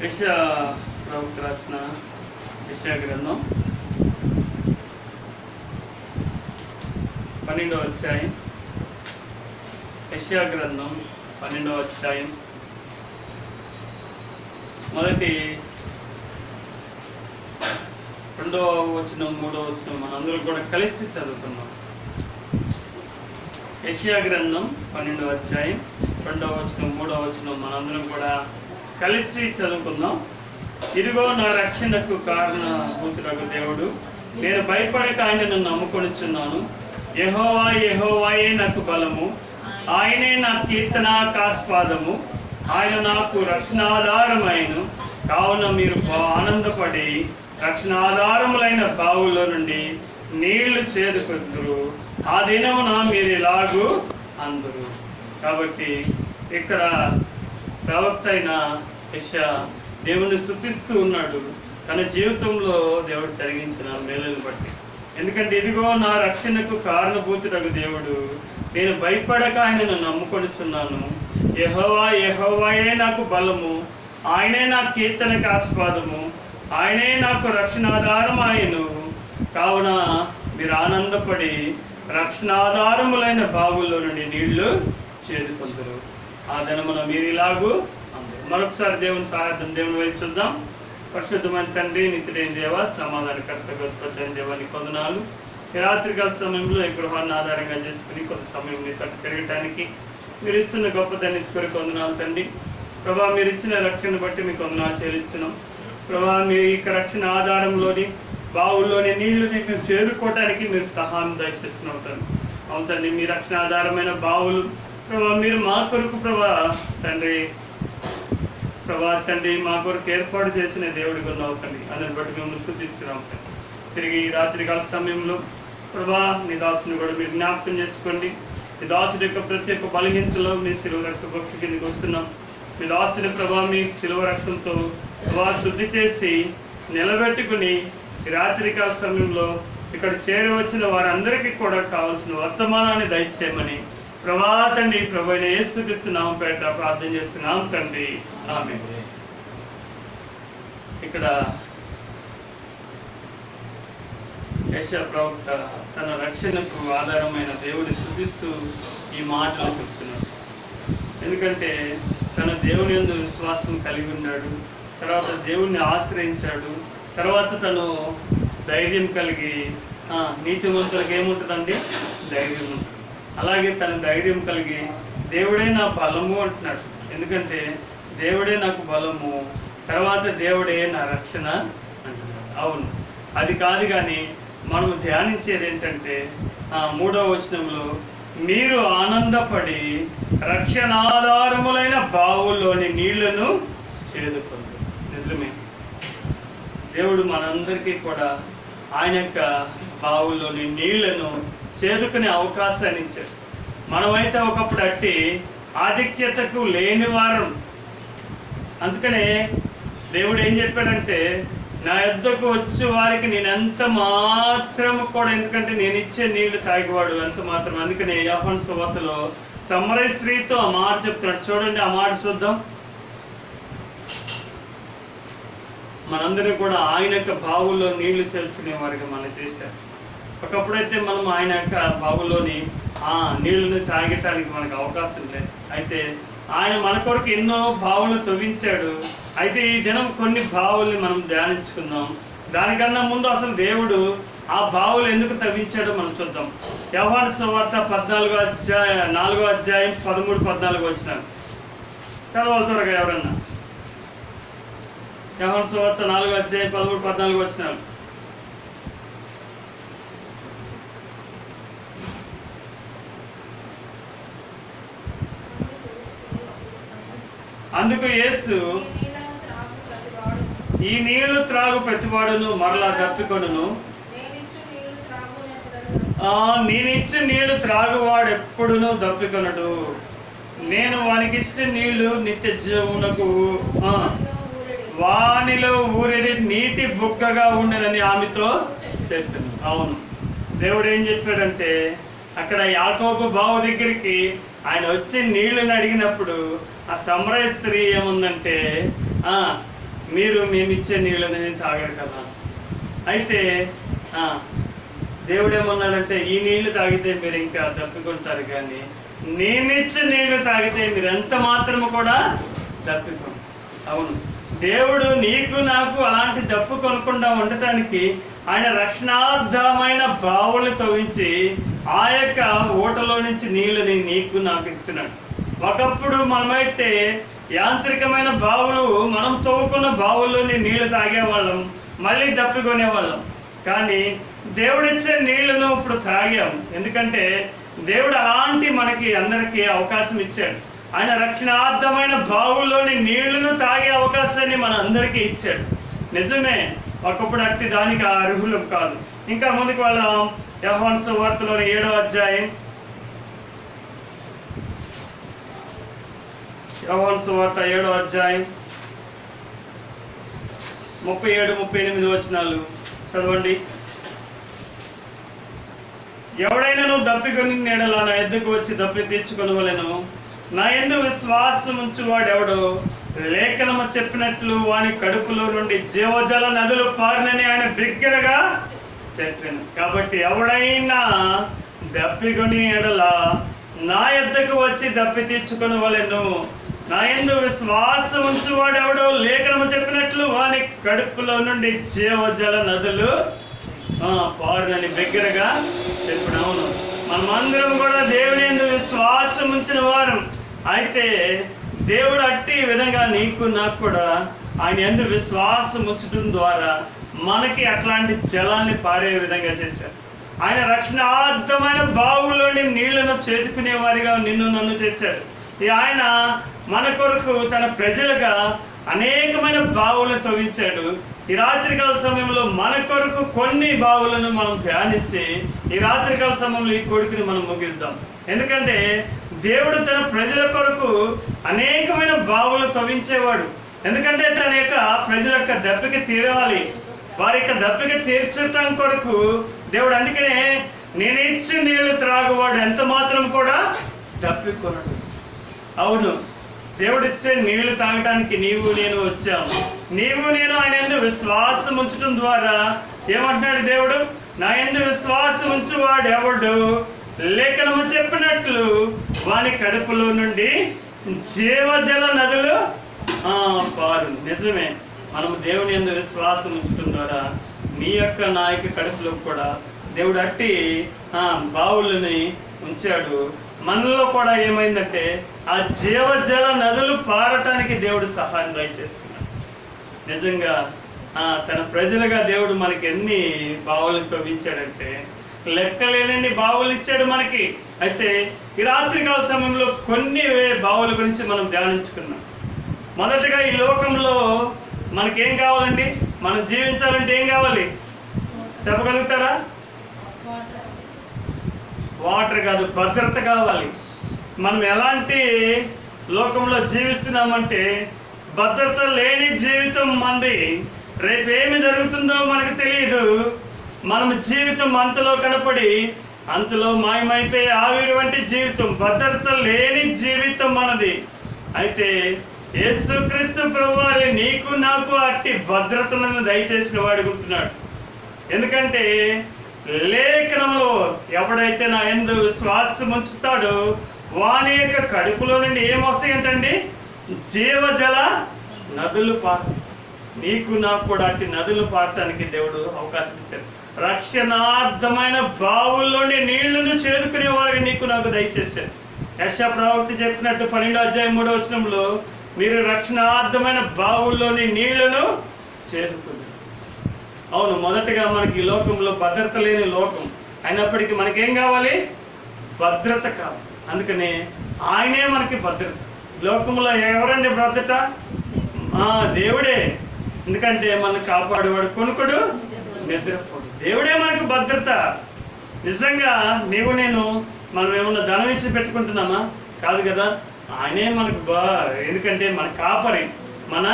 యెషయా ప్రవక్త రాసిన యెషయా గ్రంథం 12వ అధ్యాయం. యెషయా గ్రంథం 12వ అధ్యాయం మొదటి 2వ వచనం 3వ వచనం మనందరం కూడా కలిసి చదువుకున్నాం. యెషయా గ్రంథం 12వ అధ్యాయం 2వ వచనం 3వ వచనం మనందరం కూడా కలిసి చదువుకుందాం. ఇదిగో నా రక్షణకు కారణభూతుడగు దేవుడు, నేను భయపడక ఆయనను నమ్ముకొనిచున్నాను. యెహోవా యెహోవాయే నాకు బలము, ఆయనే నా కీర్తనాకాస్పాదము, ఆయన నాకు రక్షణాధారమైను. కావున మీరు ఆనందపడి రక్షణాధారములైన బావుల్లో నుండి నీళ్లు చేదుకొందురు. ఆ దినమున మీరు ఇలాగూ అందురు. కాబట్టి ఇక్కడ ప్రవక్త అయిన యెషయా దేవుని స్తుతిస్తూ ఉన్నాడు తన జీవితంలో దేవుడు జరిగించిన మేలును బట్టి. ఎందుకంటే ఇదిగో నా రక్షణకు కారణభూతుడగు దేవుడు, నేను భయపడక ఆయనను నమ్ముకొనిచున్నాను. యెహోవా యెహోవాయే నాకు బలము, ఆయనే నా కీర్తనకు ఆస్పాదము, ఆయనే నాకు రక్షణాధారం ఆయను. కావున మీరు ఆనందపడి రక్షణాధారములైన బావుల్లో నుండి నీళ్లు చేదుకొందురు. ఆ దినమున మీరు ఇలాగూ అందరు. మరొకసారి దేవుని సహాయం దేవుని వైపు చూద్దాం. పరిశుద్ధమైన తండ్రి, నిత్యుడైన దేవ, సమాధానకర్త గొప్పైన దేవానికి వందనాలు. ఈ రాత్రికాల సమయంలో ఈ గృహాన్ని ఆధారంగా చేసుకుని కొంత సమయం నీ తట్టు తిరగటానికి మీరు ఇస్తున్న గొప్ప దాన్ని కొరకు వందనాలు తండ్రి. ప్రభా, మీరు ఇచ్చిన రక్షణ బట్టి మీకు వందనాలు చెల్లిస్తున్నాం. ప్రభా, మీ యొక్క రక్షణ ఆధారంలోని బావుల్లోని నీళ్లు మీకు చేరుకోవటానికి మీరు సహాయం దయచేస్తున్నాం తండ్రి. అవును తండ్రి, మీ రక్షణ ఆధారమైన బావులు ప్రభా మీరు మా కొరకు ప్రభా తండ్రి మా కొరకు ఏర్పాటు చేసిన దేవుడిగా ఉన్నావు తండ్రి. అందుని బట్టి మేము స్తుతిస్తున్నాం తండ్రి. తిరిగి ఈ రాత్రికాల సమయంలో ప్రభా నీ దాసుని కూడా మీరు జ్ఞాపకం చేసుకోండి. మీ దాసుడి యొక్క ప్రతి ఒక్క బలహీనతలో మీ శిలువ రక్త పక్షి కిందకి వస్తున్నాం. మీ దాసుని ప్రభా మీ శిలువ రక్తంతో ప్రభా శుద్ధి చేసి నిలబెట్టుకుని ఈ రాత్రికాల సమయంలో ఇక్కడ చేరవచ్చిన వారందరికీ కూడా కావాల్సిన వర్తమానాన్ని దయచేయమని ప్రభా తండ్రి ప్రభు యేసుక్రీస్తు పేట ప్రార్థన చేస్తున్నాం తండ్రి, ఆమేన్. ఇక్కడ యెషయా ప్రవక్త తన రక్షణకు ఆధారమైన దేవుని స్తుతిస్తూ ఈ మాటలు చెప్తున్నాడు. ఎందుకంటే తన దేవుని యందు విశ్వాసం కలిగి ఉన్నాడు, తర్వాత దేవుణ్ణి ఆశ్రయించాడు, తర్వాత తను ధైర్యం కలిగి నీతిమంతులకు ఏముంటుందండి? ధైర్యం ఉంటుంది. అలాగే తన ధైర్యం కలిగి దేవుడే నా బలము అంటున్నాడు. ఎందుకంటే దేవుడే నాకు బలము, తర్వాత దేవుడే నా రక్షణ అంటున్నాడు. అవును, అది కాదు కానీ మనం ధ్యానించేది ఏంటంటే 3వ వచనంలో మీరు ఆనందపడి రక్షణాధారములైన బావుల్లోని నీళ్లను చేదుకొందురు. నిజమే, దేవుడు మనందరికీ కూడా ఆయన యొక్క బావుల్లోని నీళ్లను చేదుకునే అవకాశాన్ని ఇచ్చారు. మనమైతే ఒకప్పుడు అట్టి ఆధిక్యతకు లేని వారం. అందుకనే దేవుడు ఏం చెప్పాడంటే, నా యొద్దకు వచ్చే వారికి నేను ఎంత మాత్రం కూడా, ఎందుకంటే నేను ఇచ్చే నీళ్లు తాగేవాడు ఎంత మాత్రం. అందుకనే యోహాను సువార్తలో సమరయ స్త్రీతో ఆ మాట చెప్తున్నాడు. చూడండి, ఆ మాట చూద్దాం. మనందరినీ కూడా ఆయన యొక్క బావుల్లో నీళ్లు చేర్చుకునే వారికి మనం చేశారు. ఒకప్పుడైతే మనం ఆయన యొక్క బావుల్లోని నీళ్ళని తాగటానికి మనకు అవకాశం లేదు. అయితే ఆయన మన కొరకు ఎన్నో బావులు తవ్వించాడు. అయితే ఈ దినం కొన్ని బావుల్ని మనం ధ్యానించుకుందాం. దానికన్నా ముందు అసలు దేవుడు ఆ బావులు ఎందుకు తవ్వించాడో మనం చూద్దాం. యోహాను సువార్త 4వ అధ్యాయం 13-14 వచనాలు చదవాలి త్వరగా ఎవరన్నా. యోహాను సువార్త 4వ అధ్యాయం 13-14 వచనాలు. అందుకు యేసు, ఈ నీళ్లు త్రాగు ప్రతివాడును మరలా దప్పికొనును, నేనిచ్చు నీళ్లు త్రాగువాడు ఎప్పుడునూ దప్పికొనడు, నేను వానికిచ్చే నీళ్లు నిత్య జీవమునకు వానిలో ఊరేది నీటి బుక్కగా ఉండనని ఆమెతో చెప్పాను. అవును, దేవుడు ఏం చెప్పాడంటే, అక్కడ యాకోబు బావు దగ్గరికి ఆయన వచ్చి నీళ్ళని అడిగినప్పుడు ఆ సమరయ స్త్రీ ఏముందంటే మేమిచ్చే నీళ్ళని తాగరు కదా. అయితే దేవుడు ఏమన్నాడంటే, ఈ నీళ్లు తాగితే మీరు ఇంకా దప్పికొంటారు, కానీ నేనిచ్చే నీళ్లు తాగితే మీరు ఎంత మాత్రము కూడా దప్పికొంటారు. అవును, దేవుడు నీకు నాకు అలాంటి దప్పు కొనకుండా ఉండటానికి ఆయన రక్షణార్థమైన బావుల్ని తవ్వించి ఆ యొక్క ఊటలో నుంచి నీళ్ళని నీకు నాకు ఇస్తున్నాడు. ఒకప్పుడు మనమైతే యాంత్రికమైన బావులు, మనం తవ్వుకున్న బావుల్లోని నీళ్లు తాగేవాళ్ళం, మళ్ళీ దప్పికొనేవాళ్ళం. కానీ దేవుడిచ్చే నీళ్లను ఇప్పుడు తాగాం. ఎందుకంటే దేవుడు అలాంటి మనకి అందరికీ అవకాశం ఇచ్చాడు. ఆయన రక్షణార్థమైన బావుల్లోని నీళ్లను తాగే అవకాశాన్ని మన అందరికీ ఇచ్చాడు. నిజమే, ఒకప్పుడు అట్టి దానికి అర్హులం కాదు. ఇంకా ముందుకు వెళ్దాం. యోహాను సువార్తలోని 7వ అధ్యాయం, యోహాను సువార్త 7వ అధ్యాయం 37-38 వచనాలు చదవండి. ఎవడైనా నువ్వు దప్పికొని నీడలా నా ఎద్దుకు వచ్చి దప్పి తీర్చుకొనవలెను. నా యందు విశ్వాసం ఉంచువాడెవడో లేఖనము చెప్పినట్లు వాని కడుపులో నుండి జీవజల నదులు పారినని ఆయన బిగ్గరగా చెప్పాను. కాబట్టి ఎవడైనా దప్పికొని ఎడల నా యొద్దకు వచ్చి దప్పి తీర్చుకొనవలెను. నా యందు విశ్వాసం ఉంచువాడెవడో లేఖనము చెప్పినట్లు వాని కడుపులో నుండి జీవజల నదులు పారునని బిగ్గరగా చెప్పిన. అవును, మనమందరం కూడా దేవుని యందు విశ్వాసం ఉంచిన వారం. అయితే దేవుడు అట్టి విధంగా నీకు నాకు కూడా ఆయన యందు విశ్వాసం ఉంచడం ద్వారా మనకి అట్లాంటి జలాన్ని పారే విధంగా చేశారు. ఆయన రక్షణార్థమైన బావుల్లోని నీళ్లను చేతుకునే వారిగా నిన్ను నన్ను చేశాడు. ఆయన మన కొరకు తన ప్రజలుగా అనేకమైన బావులను తవ్వించాడు. ఈ రాత్రికాల సమయంలో మన కొరకు కొన్ని బావులను మనం ధ్యానించి ఈ రాత్రికాల సమయంలో ఈ కోరికను మనం ముగిద్దాం. ఎందుకంటే దేవుడు తన ప్రజల కొరకు అనేకమైన బావులను తవ్వించేవాడు. ఎందుకంటే తన యొక్క ప్రజల యొక్క దప్పిక తీరాలి, వారి యొక్క దప్పిక తీర్చటం కొరకు దేవుడు. అందుకనే నేను ఇచ్చి నీళ్లు త్రాగువాడు ఎంత మాత్రం కూడా దప్పికొనడు. అవును, దేవుడిచ్చే నీళ్లు తాగటానికి నీవు నేను వచ్చాము. నీవు నేను ఆయన యందు విశ్వాసం ఉంచడం ద్వారా ఏమంటున్నాడు దేవుడు? నా యందు విశ్వాసం ఉంచువాడు ఎవడు లేఖనము చెప్పినట్లు వాని కడుపులో నుండి జీవజల నదులు పారు. నిజమే, మనము దేవుని యందు విశ్వాసం ఉంచడం ద్వారా నీ యొక్క నా యొక్క కడుపులో కూడా దేవుడు అట్టి బావులని ఉంచాడు. మనలో కూడా ఏమైందంటే ఆ జీవజల నదులు పారటానికి దేవుడు సహాయం దయచేస్తున్నాడు. నిజంగా తన ప్రజలుగా దేవుడు మనకి ఎన్ని బావులను తవ్వించాడంటే లెక్కలేనన్ని బావులు ఇచ్చాడు మనకి. అయితే ఈ రాత్రికాల సమయంలో కొన్ని బావుల గురించి మనం ధ్యానించుకున్నాం. మొదటగా ఈ లోకంలో మనకేం కావాలండి? మనం జీవించాలంటే ఏం కావాలి చెప్పగలుగుతారా? వాటర్ కాదు, భద్రత కావాలి. మనం ఎలాంటి లోకంలో జీవిస్తున్నామంటే భద్రత లేని జీవితం మంది. రేపు ఏమి జరుగుతుందో మనకు తెలియదు. మనం జీవితం అంతలో కనపడి అంతలో మాయమైపోయే ఆవిరి వంటి జీవితం, భద్రత లేని జీవితం మనది. అయితే యేసుక్రీస్తు ప్రభువారే నీకు నాకు అట్టి భద్రతలను దయచేసిన వాడుకుంటున్నాడు. ఎందుకంటే లేఖనంలో ఎవడైతే నా యందు విశ్వాసం ఉంచుతాడో వాని యొక్క కడుపులో నుండి ఏమొస్తాయంటండి? జీవజల నదులు పారు. నీకు నాకు కూడా అట్టి నదులు పారటానికి దేవుడు అవకాశం ఇచ్చాడు. రక్షణార్థమైన బావుల్లోని నీళ్లను చేదుకునే వారికి నీకు నాకు దయచేశాడు. యెషయా ప్రవక్త చెప్పినట్టు 12వ అధ్యాయం 3వ వచనంలో మీరు రక్షణార్థమైన బావుల్లోని నీళ్లను చేదుకున్నారు. అవును, మొదటగా మనకి ఈ లోకంలో భద్రత లేని లోకం అయినప్పటికీ మనకేం కావాలి? భద్రత కావాలి. అందుకనే ఆయనే మనకి భద్రత. లోకంలో ఎవరండి భద్రత? దేవుడే. ఎందుకంటే మనం కాపాడేవాడు కొనుకడు, నిద్రపోడు. దేవుడే మనకు భద్రత. నిజంగా నీవు నేను మనం ఏమన్నా ధనం ఇచ్చి పెట్టుకుంటున్నామా? కాదు కదా, ఆయనే మనకు ఎందుకంటే మన కాపరి, మన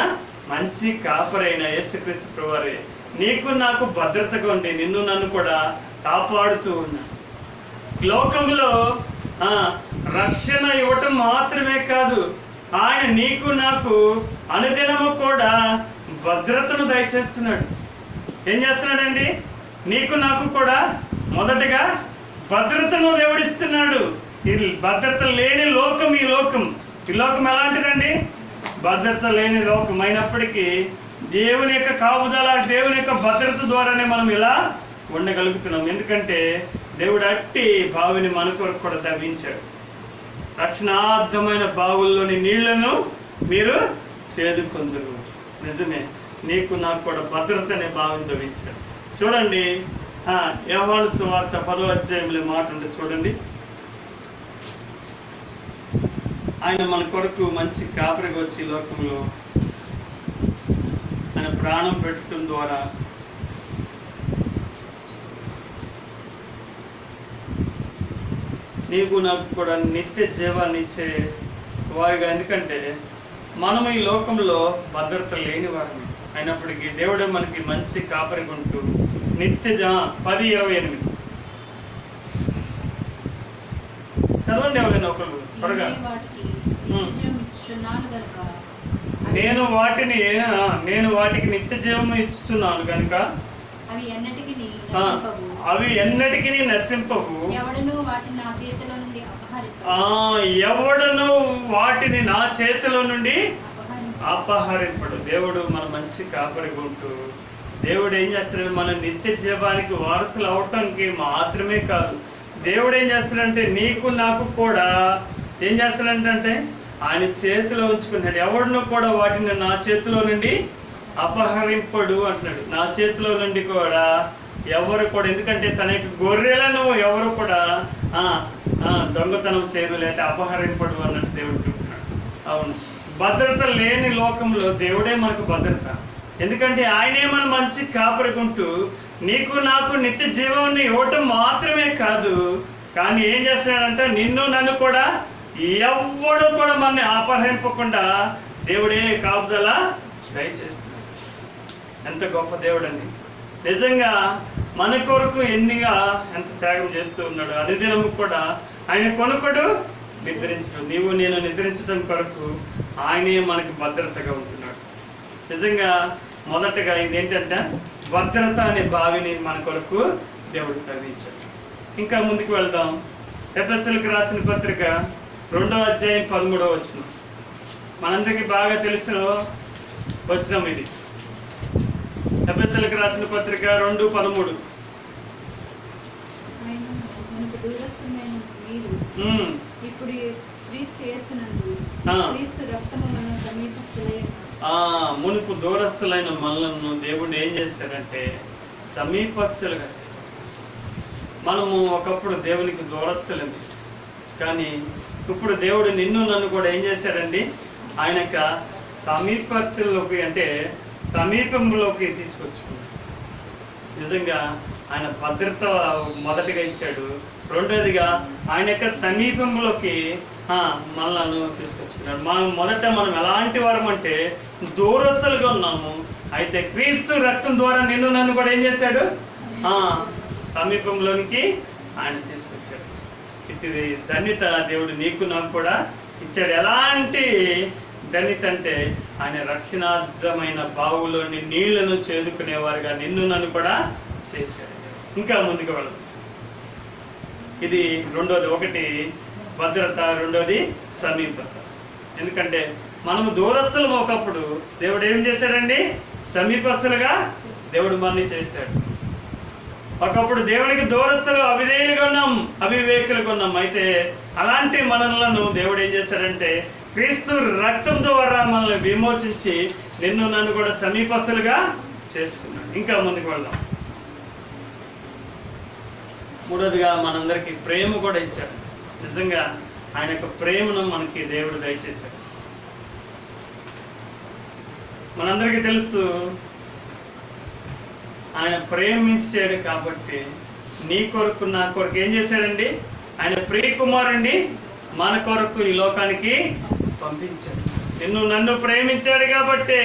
మంచి కాపరైన యేసుక్రీస్తు ప్రభువారే నీకు నాకు భద్రతగా ఉంటే నిన్ను నన్ను కూడా కాపాడుతూ ఉన్నా. లోకంలో రక్షణ ఇవ్వటం మాత్రమే కాదు, ఆయన నీకు నాకు అనుదినము కూడా భద్రతను దయచేస్తున్నాడు. ఏం చేస్తున్నాడండి? నీకు నాకు కూడా మొదటగా భద్రతను దేవుడిస్తున్నాడు. ఈ భద్రత లేని లోకం ఈ లోకం ఎలాంటిదండి? భద్రత లేని లోకం అయినప్పటికీ దేవుని యొక్క కాపుదల, దేవుని యొక్క భద్రత ద్వారానే మనం ఇలా ఉండగలుగుతున్నాం. ఎందుకంటే దేవుడు అట్టి బావిని మన కొరకు కూడా తవ్వించాడు. రక్షణార్థమైన బావుల్లోని నీళ్లను మీరు చేదుకొందురు. నిజమే, నీకు నాకు కూడా భద్రత అనే బావిని తవ్వించాడు. చూడండి, యోహాను సువార్త 10వ అధ్యాయంలో మాట ఉంటుంది చూడండి. ఆయన మన కొరకు మంచి కాపరిగా వచ్చి లోకంలో ఆయన ప్రాణం పెట్టడం ద్వారా నీకు నాకు కూడా నిత్య జీవాన్ని ఇచ్చే వారిగా. ఎందుకంటే మనం ఈ లోకంలో భద్రత లేని వారిని అయినప్పటికీ దేవుడే మనకి మంచి కాపరిగా ఉంటూ నిత్య 10:28 చదవండి ఎవరైనా ఒకరు త్వరగా. నేను వాటికి నిత్య జీవం ఇచ్చుచున్నాను కనుక అవి ఎన్నటికి నశింపవు. ఎవడను వాటిని నా చేతిలో నుండి అపహరింపడు. దేవుడు మన మంచి కాపరిగా ఉంటూ దేవుడు ఏం చేస్తాడంటే మన నిత్య జీవానికి వారసులు అవటానికి మాత్రమే కాదు, దేవుడు ఏం చేస్తాడంటే నీకు నాకు కూడా ఏం చేస్తాడంటే ఆయన చేతిలో ఉంచుకున్నాడు. ఎవడును కూడా వాటిని నా చేతిలో నుండి అపహరింపడు అంటున్నాడు. నా చేతిలో నుండి కూడా ఎవరు కూడా, ఎందుకంటే తన యొక్క గొర్రెలను ఎవరు కూడా దొంగతనం చేయరు లేదా అపహరింపడు అన్నట్టు దేవుడు చెబుతున్నాడు. అవును, భద్రత లేని లోకంలో దేవుడే మనకు భద్రత. ఎందుకంటే ఆయనే మన మంచి కాపరికుంటూ నీకు నాకు నిత్య జీవాన్ని ఇవ్వటం మాత్రమే కాదు, కానీ ఏం చేస్తున్నాడంటే నిన్ను నన్ను కూడా ఎవ్వడు కూడా మనని అపహరింపకుండా దేవుడే కాపుదల దయచేస్తున్నాడు. ఎంత గొప్ప దేవుడు అండి! నిజంగా మన కొరకు ఎంత త్యాగం చేస్తూ ఉన్నాడు. అనుదినము కూడా ఆయన కొనుకడు నిద్రించడు. నీవు నేను నిద్రించడం కొరకు ఆయనే మనకి భద్రతగా ఉంటున్నాడు. నిజంగా మొదటగా ఇదేంటంటే భద్రత అనే బావిని మన కొరకు దేవుడు తవ్వించాడు. ఇంకా ముందుకు వెళ్దాం. ఎఫెసీయులకు రాసిన పత్రిక 2వ అధ్యాయం 13వ వచనం మనందరికీ బాగా తెలిసిన వచనం ఇది. ఎఫెసీయులకు రాసిన పత్రిక 2:13. మునుపు దూరస్తులైన మనలను దేవుడు ఏం చేశారంటే సమీపస్తులుగా చేశారు. మనము ఒకప్పుడు దేవునికి దూరస్తులమే, కానీ ఇప్పుడు దేవుడు నిన్ను నన్ను కూడా ఏం చేశాడండి ఆయన యొక్క సమీపత్తుల్లోకి, అంటే సమీపంలోకి తీసుకొచ్చుకున్నాడు. నిజంగా ఆయన భద్రత మొదటిగా ఇచ్చాడు. రెండోదిగా ఆయన యొక్క సమీపంలోకి మనల్ని తీసుకొచ్చుకున్నాడు. మనం ఎలాంటి వారం అంటే దూరస్తులుగా ఉన్నాము. అయితే క్రీస్తు రక్తం ద్వారా నిన్ను నన్ను కూడా ఏం చేశాడు సమీపంలోనికి ఆయన తీసుకొచ్చాడు. ఇది ధన్యత దేవుడు నీకు నాకు కూడా ఇచ్చాడు. ఎలాంటి ధన్యత అంటే ఆయన రక్షణార్థమైన బావులోని నీళ్లను చేదుకునేవారుగా నిన్ను నన్ను కూడా చేశాడు. ఇంకా ముందుకు వెళ్ళదు. ఇది రెండోది. ఒకటి భద్రత, రెండోది సమీపత. ఎందుకంటే మనము దూరస్తులం ఒకప్పుడు, దేవుడు ఏం చేశాడండి సమీపస్తులుగా దేవుడు మనల్ని చేశాడు. ఒకప్పుడు దేవునికి దూరస్తులు అవిధేయులుగా ఉన్నాం, అవివేకులుగా ఉన్నాం. అయితే అలాంటి మనలను దేవుడు ఏం చేశాడంటే క్రీస్తు రక్తం ద్వారా మనల్ని విమోచించి నిన్ను నన్ను కూడా సమీపస్తులుగా చేసుకున్నాడు. ఇంకా ముందుకు వెళ్దాం. మూడోదిగా మనందరికీ ప్రేమ కూడా ఇచ్చాడు. నిజంగా ఆయన యొక్క ప్రేమను మనకి దేవుడు దయచేశాడు. మనందరికీ తెలుసు ఆయన ప్రేమించాడు కాబట్టి నీ కొరకు నా కొరకు ఏం చేశాడండి ఆయన ప్రియ కుమారుడిని మన కొరకు ఈ లోకానికి పంపించాడు. నిన్ను నన్ను ప్రేమించాడు కాబట్టి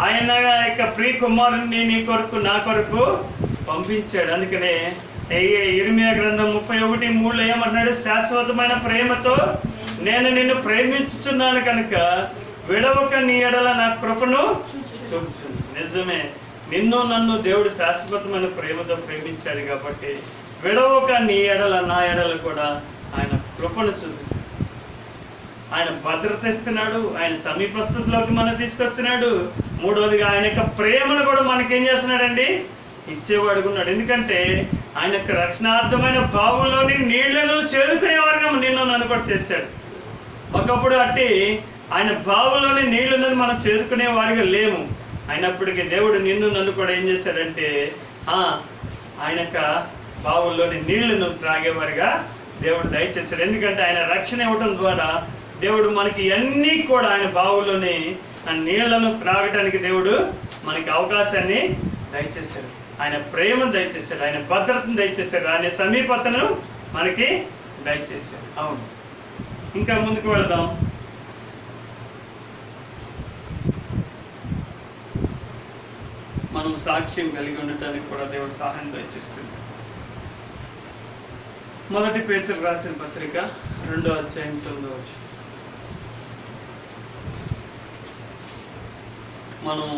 ఆయన యొక్క ప్రియ కుమారుడిని నీ కొరకు నా కొరకు పంపించాడు. అందుకనే ఇర్మియా గ్రంథం 31:3 ఏమంటున్నాడు? శాశ్వతమైన ప్రేమతో నేను నిన్ను ప్రేమించుచున్నాను కనుక విడవక నీ ఎడల నా కృపను చూపుచుంది. నిజమే, నిన్ను నన్ను దేవుడు శాశ్వతమైన ప్రేమతో ప్రేమించాడు కాబట్టి విడవక నీ ఎడల నా ఎడల కూడా ఆయన కృపను చూపిస్తాడు. ఆయన భద్రత ఇస్తున్నాడు, ఆయన సమీపస్థితిలోకి మనం తీసుకొస్తున్నాడు. మూడవదిగా ఆయన యొక్క ప్రేమను కూడా మనకేం చేస్తున్నాడండి, ఇచ్చేవాడుకున్నాడు. ఎందుకంటే ఆయన యొక్క రక్షణార్థమైన బావుల్లోని నీళ్లను చేదుకునేవారుగా నిన్ను నన్ను కూడా చేశాడు. ఒకప్పుడు అట్టి ఆయన బావులోని నీళ్లను మనం చేదుకునే వారిగా లేము. అయినప్పటికీ దేవుడు నిన్ను నన్ను కూడా ఏం చేశాడంటే ఆయన యొక్క బావుల్లోని నీళ్లను త్రాగేవారిగా దేవుడు దయచేశాడు. ఎందుకంటే ఆయన రక్షణ ఇవ్వడం ద్వారా దేవుడు మనకి అన్నీ కూడా ఆయన బావుల్లోని నీళ్లను త్రాగటానికి దేవుడు మనకి అవకాశాన్ని దయచేశాడు. ఆయన ప్రేమను దయచేశాడు, ఆయన భద్రతను దయచేశాడు, ఆయన సమీపతను మనకి దయచేశాడు. అవును, ఇంకా ముందుకు వెళదాం. మనం సాక్ష్యం కలిగి ఉండటానికి కూడా దేవుడు సహాయం దయచేస్తుంది. మొదటి పేతురు రాసిన పత్రిక 2వ అధ్యాయం 9వ వచనం. మనం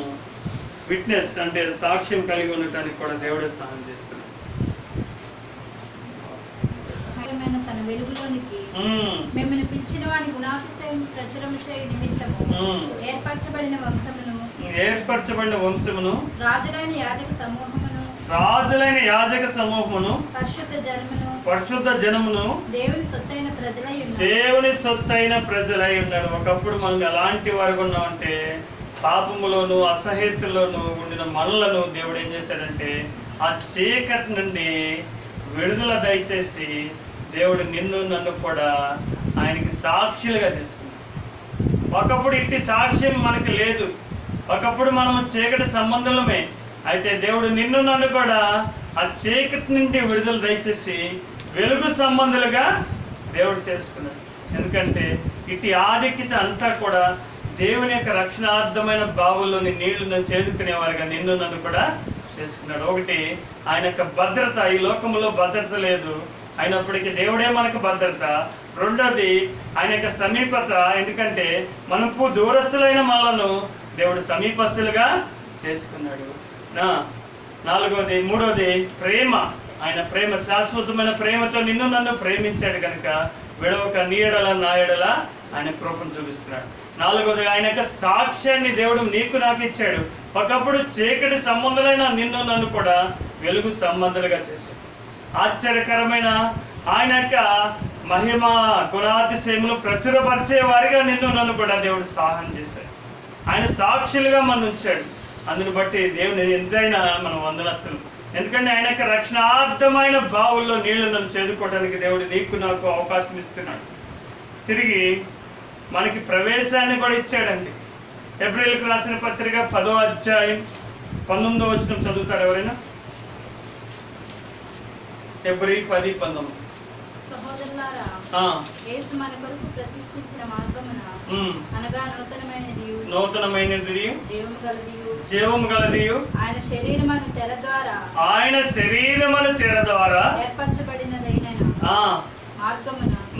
విట్నెస్ అంటే సాక్ష్యం కలిగి ఉండటానికి కూడా దేవుడే సహాయం చేస్తున్నాడు. తన వెలుగులోనికి మిమ్మల్ని పిలిచిన వాని గుణాతిశయం ప్రచురము చేయు నిమిత్తము ఏర్పరచబడిన వంశమును రాజులైన యాజక సమూహమును పరిశుద్ధ జనమును దేవుని సొత్తైన ప్రజలై ఉన్నారు. ఒకప్పుడు మనం ఎలాంటి వారు ఉన్నామంటే పాపములోను అసహ్యతలోను ఉండిన మనలను దేవుడు ఏం చేశాడంటే ఆ చీకటి నుండి విడుదల దయచేసి దేవుడు నిన్ను నన్ను కూడా ఆయనకి సాక్షులుగా చేసుకున్నాడు. ఒకప్పుడు ఇట్టి సాక్ష్యం మనకి లేదు, ఒకప్పుడు మనము చీకటి సంబంధులమే. అయితే దేవుడు నిన్ను నన్ను కూడా ఆ చీకటి నుండి విడుదల దయచేసి వెలుగు సంబంధులుగా దేవుడు చేసుకున్నాడు. ఎందుకంటే ఇట్టి ఆధిక్యత అంతా కూడా దేవుని యొక్క రక్షణార్థమైన బావుల్లోని నీళ్లను చేదుకునేవారుగా నిన్ను నన్ను కూడా చేసుకున్నాడు. ఒకటి, ఆయన యొక్క భద్రత. ఈ లోకంలో భద్రత లేదు, అయినప్పటికీ దేవుడే మనకు భద్రత. రెండోది, ఆయన యొక్క సమీపత. ఎందుకంటే మనకు దూరస్తులైన మనలను దేవుడు సమీపస్తులుగా చేసుకున్నాడు. మూడోది ప్రేమ. ఆయన ప్రేమ శాశ్వతమైన ప్రేమతో నిన్ను నన్ను ప్రేమించాడు కనుక విడవక నీ ఎడల నా ఎడల ఆయన కృపను చూపిస్తున్నాడు. నాలుగోది, ఆయన యొక్క సాక్ష్యాన్ని దేవుడు నీకు నాకు ఇచ్చాడు. ఒకప్పుడు చీకటి సంబంధులైన నిన్ను నన్ను కూడా వెలుగు సంబంధులుగా చేశాడు. ఆశ్చర్యకరమైన ఆయన యొక్క మహిమ గుణాతిశయములు ప్రచురపరిచే వారిగా నిన్ను నన్ను కూడా దేవుడు సహాయం చేశాడు. ఆయన సాక్షులుగా మనం ఉంచాడు. అందుని బట్టి దేవుని ఎంతైనా మనం వందనస్తులు. ఎందుకంటే ఆయన యొక్క రక్షణార్థమైన బావుల్లో నీళ్లను చేదుకోవడానికి దేవుడు నీకు నాకు అవకాశం ఇస్తున్నాడు. తిరిగి మనకి ప్రవేశాన్ని కూడా ఇచ్చాడండి. ఏప్రిల్కి రాసిన పత్రిక 10వ అధ్యాయం 19వ వచనం చదువుతారు ఎవరైనా? ఏప్రిల్ 10:19. సహోదరులారా, యేసు మన కొరకు ప్రతిష్ఠించిన మార్గమున అనగా నూతనమైనది జీవము గలదియు ఆయన శరీరమును తెర ద్వారా ఏర్పరచబడినదైన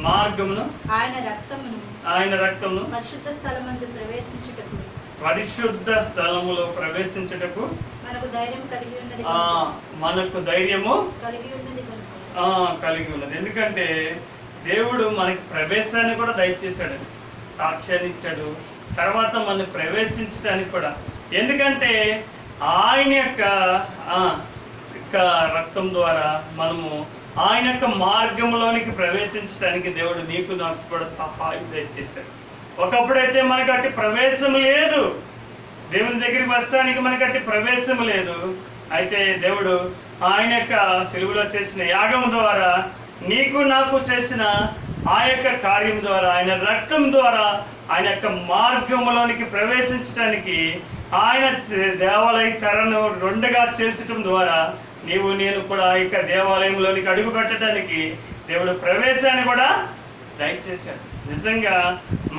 మార్గమును ఆయన రక్తమును పరిశుద్ధ స్థలములో ప్రవేశించుటకు మనకు ధైర్యము కలిగి ఉన్నది. ఎందుకంటే దేవుడు మనకి ప్రవేశాన్ని కూడా దయచేశాడు, సాక్ష్యాన్ని ఇచ్చాడు. తర్వాత మనం ప్రవేశించడానికి కూడా, ఎందుకంటే ఆయన యొక్క రక్తం ద్వారా మనము ఆయన యొక్క మార్గంలోనికి ప్రవేశించడానికి దేవుడు నీకు నాకు కూడా సహాయం దయచేశాడు. ఒకప్పుడైతే మనకు అట్టి ప్రవేశం లేదు, దేవుని దగ్గరికి వస్తానికి మనకు అట్టి ప్రవేశం లేదు. అయితే దేవుడు ఆయన యొక్క సిలువలో చేసిన యాగం ద్వారా నీకు నాకు చేసిన ఆ యొక్క కార్యం ద్వారా, ఆయన రక్తం ద్వారా ఆయన యొక్క మార్గంలోనికి ప్రవేశించడానికి, ఆయన దేవాలయ తెరను రెండుగా చేల్చడం ద్వారా నీవు నేను కూడా ఆ యొక్క దేవాలయంలోనికి అడుగు పెట్టడానికి దేవుడు ప్రవేశాన్ని కూడా దయచేశాడు. నిజంగా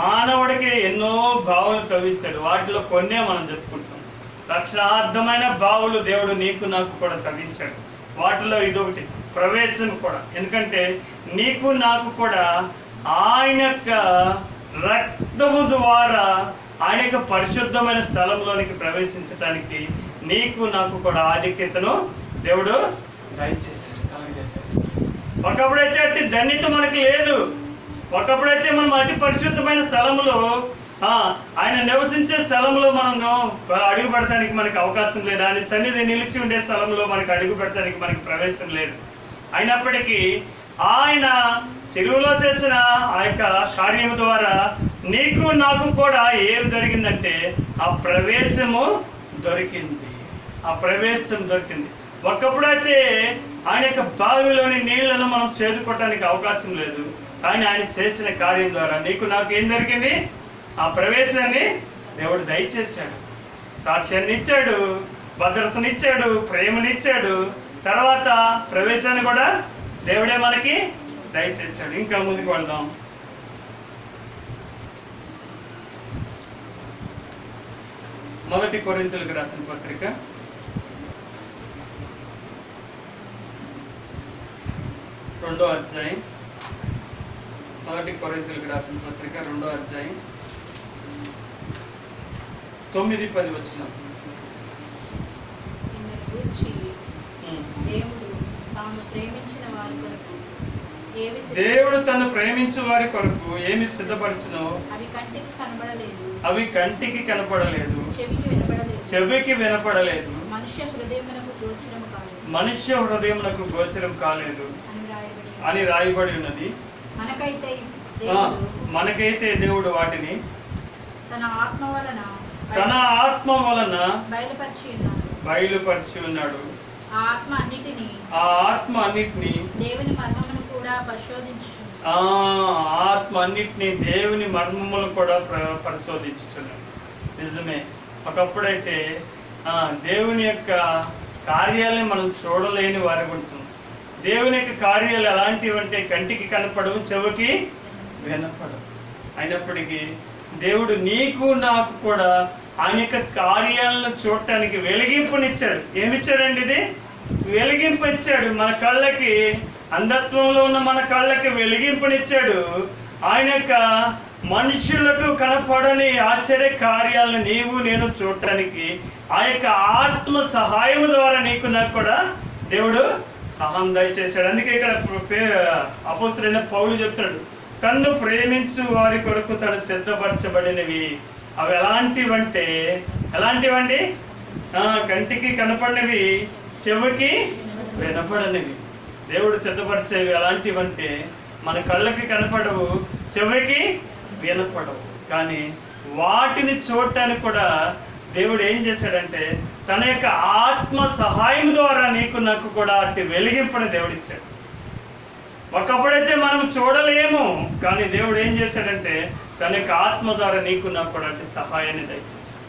మానవుడికి ఎన్నో బావులు తవ్వించాడు, వాటిలో కొన్నే మనం చెప్పుకుంటాం. రక్షణార్థమైన బావులు దేవుడు నీకు నాకు కూడా తవ్వించాడు. వాటిలో ఇదొకటి ప్రవేశం కూడా. ఎందుకంటే నీకు నాకు కూడా ఆయన యొక్క రక్తము ద్వారా ఆయన యొక్క పరిశుద్ధమైన స్థలంలోనికి ప్రవేశించడానికి నీకు నాకు కూడా ఆధిక్యతను దేవుడు దయచేశాడు, కలుగజేశాడు. ఒకప్పుడైతే అట్టి ధన్యత మనకు లేదు. ఒకప్పుడైతే మనం అతి పరిశుద్ధమైన స్థలంలో ఆయన నివసించే స్థలంలో మనం అడుగు పెడతానికి మనకు అవకాశం లేదు. ఆయన సన్నిధి నిలిచి ఉండే స్థలంలో మనకు అడుగు పెడతానికి మనకి ప్రవేశం లేదు. అయినప్పటికీ ఆయన సిలువలో చేసిన ఆ యొక్క కార్యము ద్వారా నీకు నాకు కూడా ఏం జరిగిందంటే ఆ ప్రవేశము దొరికింది. ఆ ప్రవేశం దొరికింది. ఒకప్పుడైతే ఆయన యొక్క బావిలోని నీళ్లను మనం చేదుకోవటానికి అవకాశం లేదు. కానీ ఆయన చేసిన కార్యం ద్వారా నీకు నాకు ఏం జరిగింది? ఆ ప్రవేశాన్ని దేవుడు దయచేశాడు. సాక్ష్యాన్ని ఇచ్చాడు, భద్రతనిచ్చాడు, ప్రేమనిచ్చాడు. తర్వాత ప్రవేశాన్ని కూడా దేవుడే మనకి దయచేశాడు. ఇంకా ముందుకు వెళ్దాం. మొదటి కొరింథీయులకు రాసిన పత్రిక 2వ అధ్యాయం. మొదటి కొరింథీయులకు రాసిన పత్రిక 2వ అధ్యాయం 9-10 వచనం. దేవుడు తను ప్రేమించు వారి కొరకు ఏమి సిద్ధపరచునో అవి కంటికి కనపడలేదు, చెవికి వినపడలేదు, మనుష్య హృదయమునకు గోచరం కాలేదు అని రాయబడి ఉన్నది. మనకైతే దేవుడు వాటిని తన ఆత్మ వలన బయలుపరిచి ఉన్నాడు. ఆ ఆత్మ అన్నిటిని దేవుని మర్మములను కూడా పరిశోధించుతున్నాడు. నిజమే, ఒకప్పుడైతే దేవుని యొక్క కార్యాలని మనం చూడలేని వారికి ఉంటుంది. దేవుని యొక్క కార్యాలు ఎలాంటివి అంటే కంటికి కనపడవు, చెవికి వినపడవు. అయినప్పటికీ దేవుడు నీకు నాకు కూడా ఆయన యొక్క కార్యాలను చూడటానికి వెలిగింపునిచ్చాడు. ఏమిచ్చాడండి? ఇది వెలిగింపు ఇచ్చాడు. మన కళ్ళకి, అంధత్వంలో ఉన్న మన కళ్ళకి వెలిగింపునిచ్చాడు. ఆయన యొక్క మనుషులకు కనపడని ఆశ్చర్య కార్యాలను నీవు నేను చూడటానికి ఆ యొక్క ఆత్మ సహాయం ద్వారా నీకు నాకు కూడా దేవుడు సహాయం దయచేశాడు. అందుకే ఇక్కడ అపోస్తలుడైన పౌలు చెప్తాడు, తన్ను ప్రేమించు వారి కొరకు తను సిద్ధపరచబడినవి. అవి ఎలాంటివండి? కంటికి కనపడినవి, చెవికి వినపడనివి. దేవుడు సిద్ధపరిచేవి ఎలాంటివంటే మన కళ్ళకి కనపడవు, చెవికి వినపడవు. కానీ వాటిని చూడటానికి కూడా దేవుడు ఏం చేశాడంటే తన యొక్క ఆత్మ సహాయం ద్వారా నీకు నాకు కూడా అట్టి వెలిగింపుని దేవుడిచ్చాడు. ఒకప్పుడైతే మనం చూడలేము, కానీ దేవుడు ఏం చేశాడంటే తన యొక్క ఆత్మ ద్వారా నీకు నాకు కూడా అట్టి సహాయాన్ని దయచేశాడు.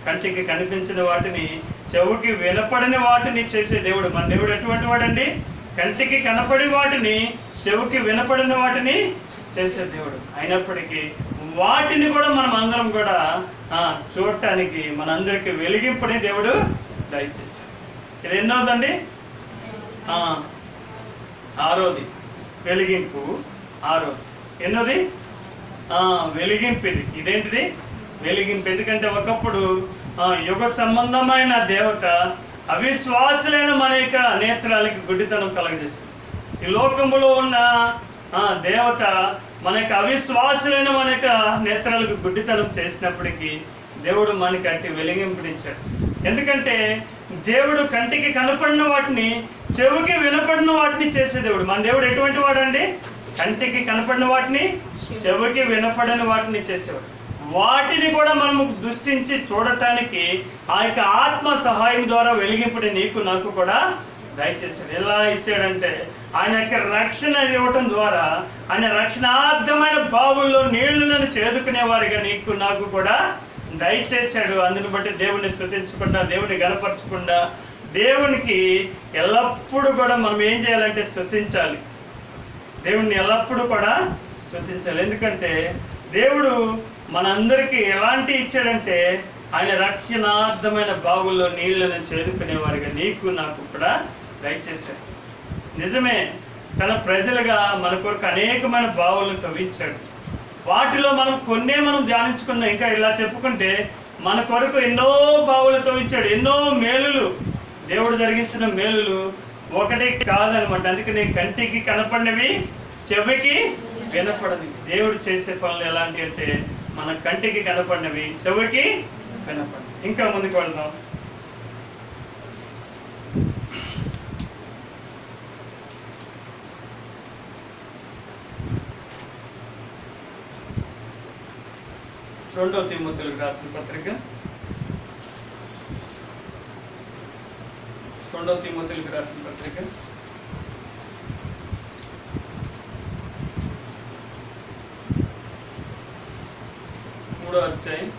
కంటికి కనిపించిన వాటిని, చెవుకి వినపడని వాటిని చేసే దేవుడు. మన దేవుడు ఎటువంటి వాడండి? కంటికి కనపడి వాటిని, చెవుకి వినపడిన వాటిని చేసే దేవుడు. అయినప్పటికీ వాటిని కూడా మనం అందరం కూడా చూడటానికి మనందరికి వెలిగింపుని దేవుడు దయచేశాడు. ఇది ఎన్నోదండి? 6వది వెలిగింపు. 6వది ఎన్నోది? వెలిగింపు. ఇదేంటిది? వెలిగింపు. ఎందుకంటే ఒకప్పుడు యుగ సంబంధమైన దేవత అవిశ్వాసులైన మన యొక్క నేత్రాలకి గుడ్డితనం కలగజేస్తుంది. ఈ లోకంలో ఉన్న దేవత మన యొక్క అవిశ్వాసులైన మన యొక్క నేత్రాలకు గుడ్డితనం చేసినప్పటికీ దేవుడు మనకి అట్టి వెలిగింపునిచ్చాడు. ఎందుకంటే దేవుడు కంటికి కనపడిన వాటిని, చెవికి వినపడిన వాటిని చేసే దేవుడు. మన దేవుడు ఎటువంటి వాడండి? కంటికి కనపడిన వాటిని, చెవికి వినపడిన వాటిని చేసేవాడు. వాటిని కూడా మనము దృష్టించి చూడటానికి ఆ యొక్క ఆత్మ సహాయం ద్వారా వెలిగింపుని నీకు నాకు కూడా దయచేసాడు. ఎలా ఇచ్చాడంటే ఆయన యొక్క రక్షణ ఇవ్వటం ద్వారా, ఆయన రక్షణార్థమైన బావుల్లో నీళ్లను చేదుకునే వారిగా నీకు నాకు కూడా దయచేశాడు. అందుని బట్టి దేవుని స్తుతించకుండా, దేవుని గణపరచకుండా, దేవునికి ఎల్లప్పుడూ కూడా మనం ఏం చేయాలంటే స్తుతించాలి. దేవుణ్ణి ఎల్లప్పుడూ కూడా స్తుతించాలి. ఎందుకంటే దేవుడు మనందరికీ ఎలాంటి ఇచ్చాడంటే ఆయన రక్షణార్థమైన బావుల్లో నీళ్లను చేదుకునే వారిగా నీకు నాకు కూడా దయచేశాడు. నిజమే, తన ప్రజలుగా మన కొరకు అనేకమైన బావులను తవ్వించాడు. వాటిలో మనం కొన్నే మనం ధ్యానించుకున్నాం. ఇంకా ఇలా చెప్పుకుంటే మన కొరకు ఎన్నో బావులతో ఇచ్చాడు, ఎన్నో మేలులు దేవుడు జరిగించిన మేలులు ఒకటి కాదనమాట. అందుకని కంటికి కనపడినవి చెవికి వినపడనివి. దేవుడు చేసే పనులు ఎలాంటి అంటే మన కంటికి కనపడినవి చెవికి వినపడనివి. ఇంకా ముందుకు వెళ్దాం. రెండో తిమోతేయులకు రాసిన పత్రిక, రెండో తిమోతేయులకు రాసిన పత్రిక 3వ అధ్యాయం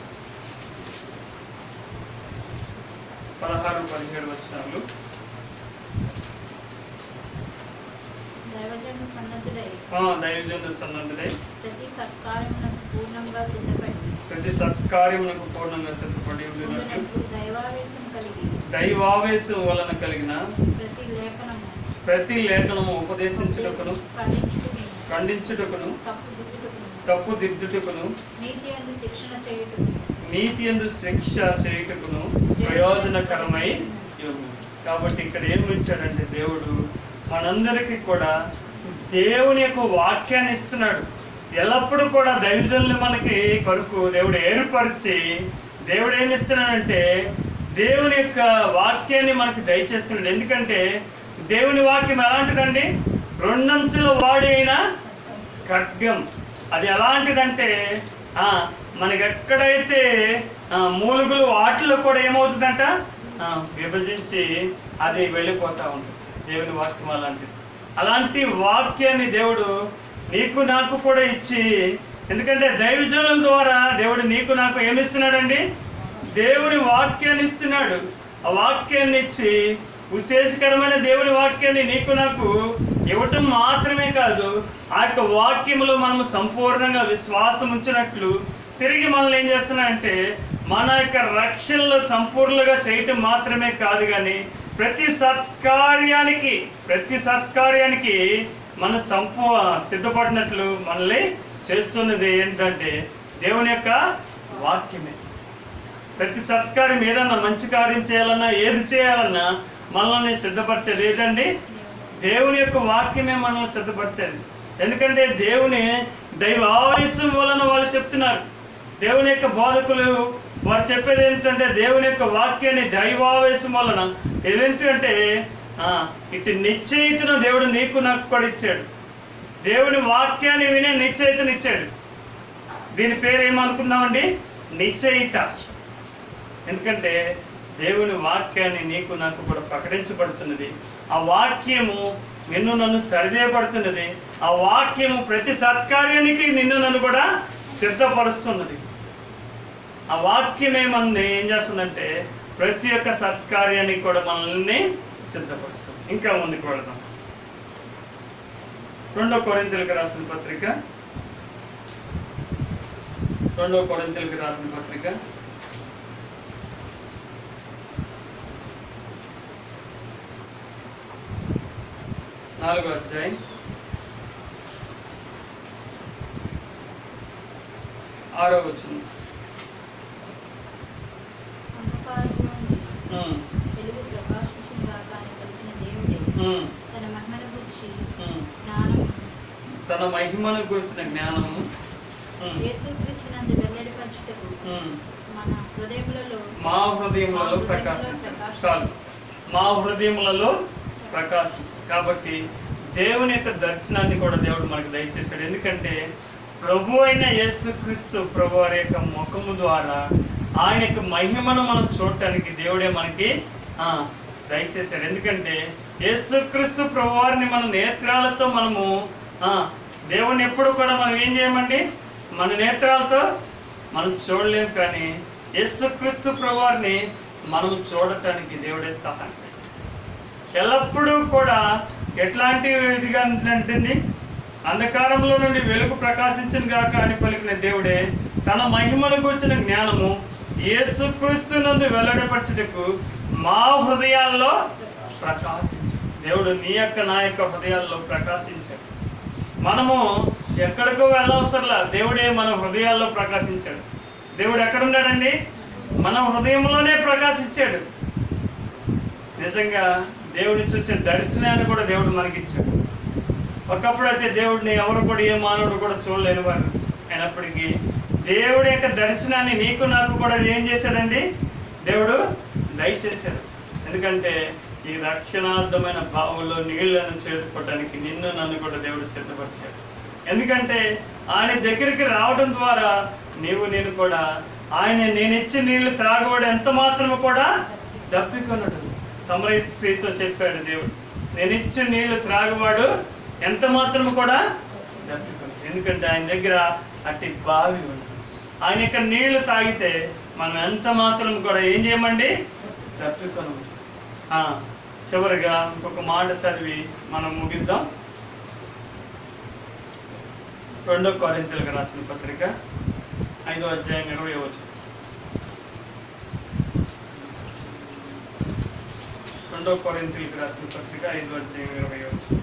16-17 వచనాలు. దైవజనుడు సన్నద్ధుడై ప్రతి సత్కార్యమునకు పూర్ణంగా సిద్ధపడి దైవావేశం వలన కలిగిన ప్రతి లేఖనము ఉపదేశించుటకును, ఖండించుటకును, తప్పుదిద్దుటకును, నీతి యందు శిక్ష చేయుటకును ప్రయోజనకరమై ఉంది. కాబట్టి ఇక్కడ ఏమి ఇచ్చాడంటే దేవుడు మనందరికీ కూడా దేవుని యొక్క వాక్యాన్ని ఇస్తున్నాడు. ఎల్లప్పుడూ కూడా దైవజనులు మనకి కొరకు దేవుడు ఏర్పరిచి దేవుడు ఏమి ఇస్తున్నాడంటే దేవుని యొక్క వాక్యాన్ని మనకి దయచేస్తున్నాడు. ఎందుకంటే దేవుని వాక్యం ఎలాంటిదండి? రెండంచుల వాడి అయిన ఖడ్గం. అది ఎలాంటిదంటే మనకి ఎక్కడైతే మూలుగులు వాటిలో కూడా ఏమవుతుందంట విభజించి అది వెళ్ళిపోతూ ఉంటుంది. దేవుని వాక్యం అలాంటి వాక్యాన్ని దేవుడు నీకు నాకు కూడా ఇచ్చి, ఎందుకంటే దైవజనుల ద్వారా దేవుడు నీకు నాకు ఏమిస్తున్నాడండి? దేవుని వాక్యాన్ని ఇస్తున్నాడు. ఆ వాక్యాన్ని ఇచ్చి ఉత్తేజకరమైన దేవుని వాక్యాన్ని నీకు నాకు ఇవ్వటం మాత్రమే కాదు, ఆ యొక్క వాక్యములో మనము సంపూర్ణంగా విశ్వాసం ఉంచినట్లు తిరిగి మనల్ని ఏం చేస్తున్నాడంటే మన యొక్క రక్షణలో సంపూర్ణంగా చేయటం మాత్రమే కాదు, కానీ ప్రతి సత్కార్యానికి మన సిద్ధపడినట్లు మనల్ని చేస్తున్నది ఏంటంటే దేవుని యొక్క వాక్యమే. ప్రతి సత్కార్యం ఏదన్నా మంచి కార్యం చేయాలన్నా ఏది చేయాలన్నా మనల్ని సిద్ధపరిచేది ఏదండి? దేవుని యొక్క వాక్యమే మనల్ని సిద్ధపరిచేది. ఎందుకంటే దేవుని దైవావేశం వలన వాళ్ళు చెప్తున్నారు. దేవుని యొక్క బోధకులు వారు చెప్పేది ఏంటంటే దేవుని యొక్క వాక్యాన్ని దైవావేశం వలన ఏదేంటంటే ఇటు నిశ్చయితను దేవుడు నీకు నాకు కూడా ఇచ్చాడు. దేవుని వాక్యాన్ని వినే నిశ్చయితనిచ్చాడు. దీని పేరు ఏమనుకుందామండి? నిశ్చయిత. ఎందుకంటే దేవుని వాక్యాన్ని నీకు నాకు కూడా ప్రకటించబడుతున్నది. ఆ వాక్యము నిన్ను నన్ను సరిచేయబడుతున్నది. ఆ వాక్యము ప్రతి సత్కార్యానికి నిన్ను నన్ను కూడా సిద్ధపరుస్తున్నది. ఆ వాక్యమే మనల్ని ఏం చేస్తుందంటే ప్రతి ఒక్క సత్కార్యానికి కూడా మనల్ని సిద్ధపరుస్తుంది. ఇంకా ముందుకు వెళదాం. 2 కొరింథీయులకు రాసిన పత్రిక 4వ అధ్యాయం 6వ వచనం. తన మహిమను గురించిన జ్ఞానము మా హృదయములలో ప్రకాశించు. కాబట్టి దేవుని యొక్క దర్శనాన్ని కూడా దేవుడు మనకు దయచేశాడు. ఎందుకంటే ప్రభు అయిన యేసుక్రీస్తు ప్రభు వారి యొక్క ముఖము ద్వారా ఆయన యొక్క మహిమను మనం చూడటానికి దేవుడే మనకి దయచేశాడు. ఎందుకంటే యేసుక్రీస్తు ప్రభు వారిని మన నేత్రాలతో మనము దేవుని ఎప్పుడు కూడా మనం ఏం చేయమండి? మన నేత్రాలతో మనం చూడలేము, కానీ యేసుక్రీస్తు ప్రభు వారిని మనం చూడటానికి దేవుడే సహాయం చేశాడు. ఎల్లప్పుడూ కూడా ఎట్లాంటి ఇదిగా అంటే అంధకారంలో నుండి వెలుగు ప్రకాశించను గాక అని పలికిన దేవుడే తన మహిమను కూర్చిన జ్ఞానము యేసుక్రీస్తు నందు వెల్లడిపరచుటకు మా హృదయాల్లో ప్రకాశించాడు. దేవుడు నీ యొక్క నా యొక్క హృదయాల్లో ప్రకాశించాడు. మనము ఎక్కడికో వెళ్ళవసరంలా, దేవుడే మన హృదయాల్లో ప్రకాశించాడు. దేవుడు ఎక్కడున్నాడండి? మన హృదయంలోనే ప్రకాశించాడు. నిజంగా దేవుడిని చూసే దర్శనాన్ని కూడా దేవుడు మనకిచ్చాడు. ఒకప్పుడు అయితే దేవుడిని ఎవరు కూడా, ఏ మానవుడు కూడా చూడలేని వారు. అయినప్పటికీ దేవుడి యొక్క దర్శనాన్ని నీకు నాకు కూడా ఏం చేశాడండి? దేవుడు దయచేశాడు. ఎందుకంటే ఈ రక్షణార్థమైన భావంలో నీళ్లను చేరుకోవడానికి నిన్ను నన్ను కూడా దేవుడు సిద్ధపరిచాడు. ఎందుకంటే ఆయన దగ్గరికి రావడం ద్వారా నీవు నేను కూడా, ఆయన నేను ఇచ్చిన నీళ్లు త్రాగవాడు ఎంత మాత్రము కూడా దప్పికొనడు. సమరయ స్త్రీతో చెప్పాడు దేవుడు, నేను ఇచ్చిన నీళ్లు త్రాగవాడు ఎంత మాత్రము కూడా దప్పికొనడు. ఎందుకంటే ఆయన దగ్గర అట్టి బావి ఉంది. ఆయన యొక్క నీళ్లు తాగితే మనం ఎంత మాత్రం కూడా ఏం చేయమండి? దప్పికొనము. చివరిగా ఇంకొక మాట చదివి మనం ముగిద్దాం. 2 కొరింథీయులకు రాసిన పత్రిక 5వ అధ్యాయం 20వ వచనం. 2 కొరింథీయులకు రాసిన పత్రిక 5వ అధ్యాయం 20వ వచనం.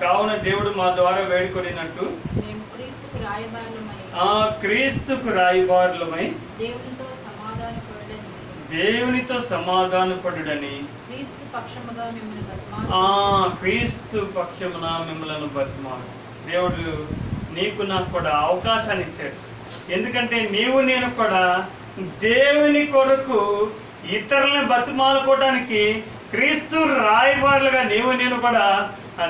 కావున దేవుడు మా ద్వారా వేడుకొనినట్టు క్రీస్తుకు రాయబారులమై దేవునితో సమాధానపడుడని క్రీస్తు పక్షమున మిమ్మల్ని బతిమాలు. దేవుడు నీకు నాకు కూడా అవకాశాన్ని ఇచ్చాడు. ఎందుకంటే నీవు నేను కూడా దేవుని కొరకు ఇతరులను బతిమాలుకోవడానికి క్రీస్తు రాయబారులుగా నీవు నేను కూడా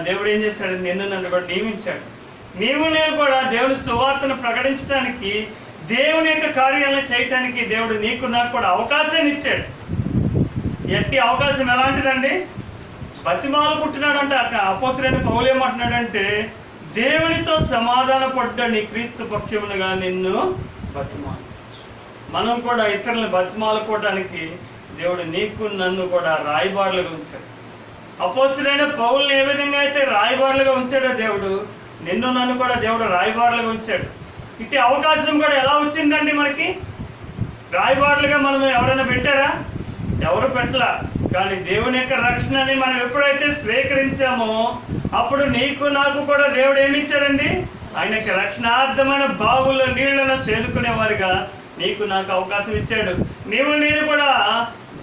దేవుడు ఏం చేశాడు? నిన్ను నన్ను కూడా నియమించాడు. నీవు నేను కూడా దేవుని సువార్తను ప్రకటించడానికి, దేవుని యొక్క కార్యాలను చేయటానికి దేవుడు నీకు నాకు కూడా అవకాశాన్ని ఇచ్చాడు. ఎట్టి అవకాశం ఎలాంటిదండి? బతిమాలుకుంటున్నాడంటే అపోస్తలుడైన పౌలు ఏమంటున్నాడంటే, దేవునితో సమాధాన పడ్డని క్రీస్తు పక్షమునుగా నిన్ను బతిమాలు. మనం కూడా ఇతరులను బతిమాలుకోవడానికి దేవుడు నీకు నన్ను కూడా రాయబారులుగా ఉంచాడు. అపోస్తలుడైన పౌలుని ఏ విధంగా అయితే రాయబారులుగా ఉంచాడో దేవుడు నిన్ను నన్ను కూడా దేవుడు రాయబారులుగా ఉంచాడు. ఇట్టి అవకాశం కూడా ఎలా వచ్చిందండి మనకి? రాయబారులుగా మనం ఎవరైనా పెట్టారా? ఎవరు పెట్టలా. కానీ దేవుని యొక్క రక్షణని మనం ఎప్పుడైతే స్వీకరించామో అప్పుడు నీకు నాకు కూడా దేవుడు ఏమి ఇచ్చాడండి? ఆయన యొక్క రక్షణార్థమైన బావుల్లో నీళ్లను చేదుకునేవారుగా నీకు నాకు అవకాశం ఇచ్చాడు. నీవు నేను కూడా